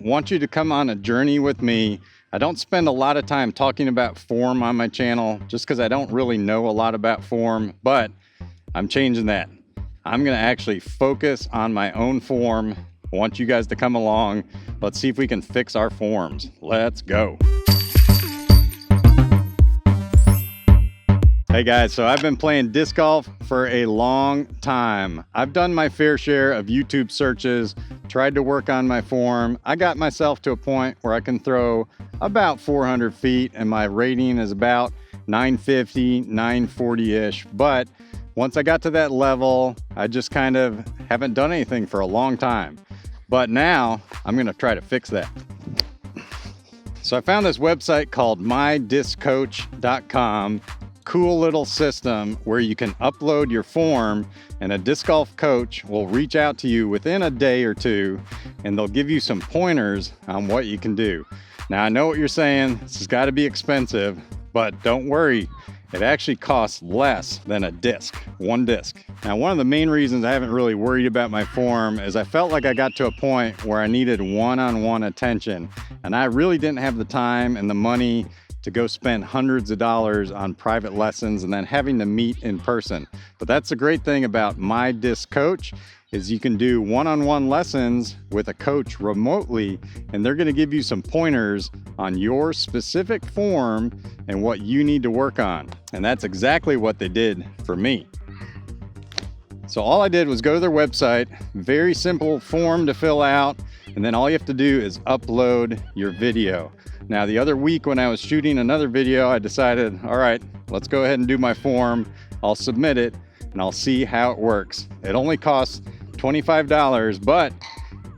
want you to come on a journey with me. I don't spend a lot of time talking about form on my channel just because I don't really know a lot about form, but I'm changing that. I'm gonna actually focus on my own form. I want you guys to come along. Let's see if we can fix our forms. Let's go. Hey guys, so I've been playing disc golf for a long time. I've done my fair share of YouTube searches, tried to work on my form. I got myself to a point where I can throw about 400 feet and my rating is about 950, 940-ish. But once I got to that level, I just kind of haven't done anything for a long time. But now I'm gonna try to fix that. So I found this website called MyDiscCoach.com. Cool little system where you can upload your form and a disc golf coach will reach out to you within a day or two and they'll give you some pointers on what you can do. Now I know what you're saying, this has got to be expensive, but don't worry, it actually costs less than a disc, one disc. Now one of the main reasons I haven't really worried about my form is I felt like I got to a point where I needed one-on-one attention and I really didn't have the time and the money to go spend hundreds of dollars on private lessons and then having to meet in person. But that's the great thing about MyDiscCoach is you can do one-on-one lessons with a coach remotely and they're gonna give you some pointers on your specific form and what you need to work on. And that's exactly what they did for me. So all I did was go to their website, very simple form to fill out, and then all you have to do is upload your video. Now the other week when I was shooting another video, I decided, all right, let's go ahead and do my form. I'll submit it and I'll see how it works. It only costs $25, but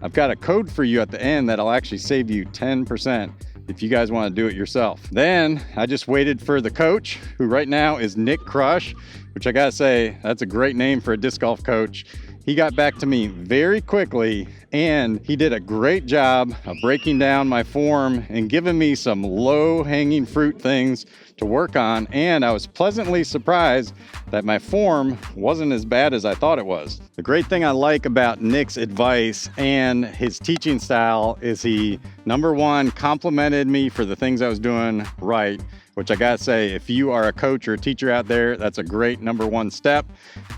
I've got a code for you at the end that'll actually save you 10% if you guys want to do it yourself. Then I just waited for the coach, who right now is Nick Crush, which I gotta say, that's a great name for a disc golf coach. He got back to me very quickly and he did a great job of breaking down my form and giving me some low-hanging fruit things to work on. And I was pleasantly surprised that my form wasn't as bad as I thought it was. The great thing I like about Nick's advice and his teaching style is he, number one, complimented me for the things I was doing right, which I gotta say, if you are a coach or a teacher out there, that's a great number one step.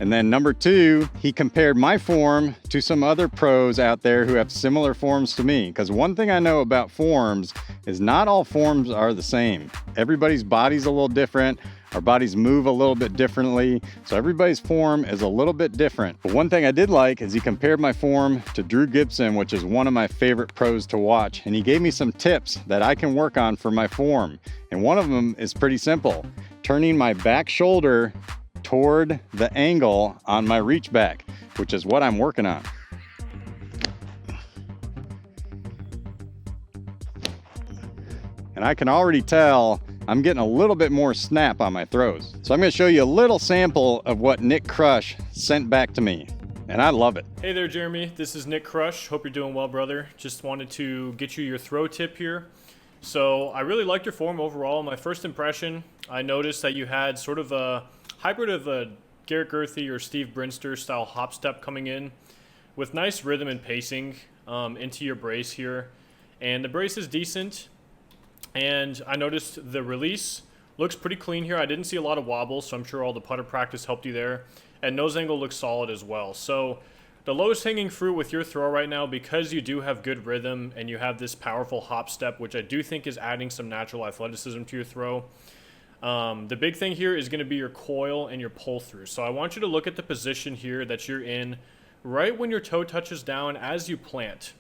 And then number two, he compared my form to some other pros out there who have similar forms to me. Because one thing I know about forms is not all forms are the same. Everybody's body's a little different. Our bodies move a little bit differently. So everybody's form is a little bit different. But one thing I did like is he compared my form to Drew Gibson, which is one of my favorite pros to watch. And he gave me some tips that I can work on for my form. And one of them is pretty simple, turning my back shoulder toward the angle on my reach back, which is what I'm working on. And I can already tell I'm getting a little bit more snap on my throws. So I'm gonna show you a little sample of what Nick Crush sent back to me. And I love it. Hey there, Jeremy. This is Nick Crush. Hope you're doing well, brother. Just wanted to get you your throw tip here. So I really liked your form overall. My first impression, I noticed that you had sort of a hybrid of a Garrett Gurthey or Steve Brinster style hop step coming in with nice rhythm and pacing into your brace here. And the brace is decent. And I noticed the release looks pretty clean here. I didn't see a lot of wobbles, so I'm sure all the putter practice helped you there. And nose angle looks solid as well. So the lowest hanging fruit with your throw right now, because you do have good rhythm and you have this powerful hop step, which I do think is adding some natural athleticism to your throw. The big thing here is going to be your coil and your pull through. So I want you to look at the position here that you're in right when your toe touches down as you plant.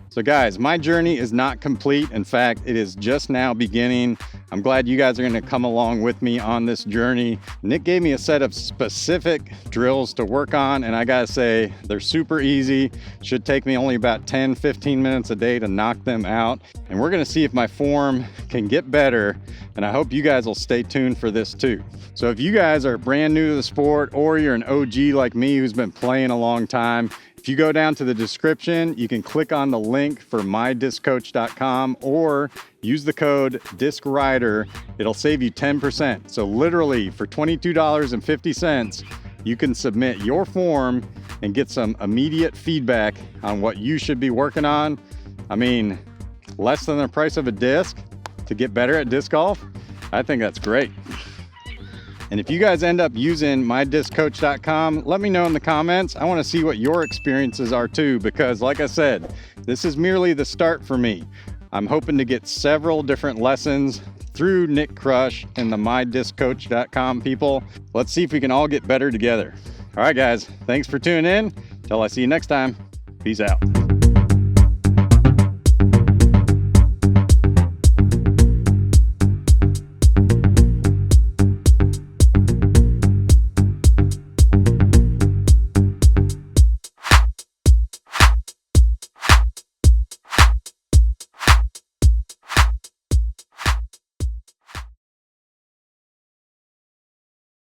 So guys, my journey is not complete. In fact, it is just now beginning. I'm glad you guys are going to come along with me on this journey. Nick gave me a set of specific drills to work on, and I gotta say, they're super easy. Should take me only about 10-15 minutes a day to knock them out. And we're gonna see if my form can get better, and I hope you guys will stay tuned for this too. So if you guys are brand new to the sport, or you're an OG like me who's been playing a long time, if you go down to the description, you can click on the link for MyDiscCoach.com or use the code DiscRider. It'll save you 10%. So literally for $22.50, you can submit your form and get some immediate feedback on what you should be working on. I mean, less than the price of a disc to get better at disc golf, I think that's great. And if you guys end up using MyDiscCoach.com, let me know in the comments. I want to see what your experiences are too, because like I said, this is merely the start for me. I'm hoping to get several different lessons through Nick Crush and the MyDiscCoach.com people. Let's see if we can all get better together. All right, guys, thanks for tuning in. Till I see you next time. Peace out.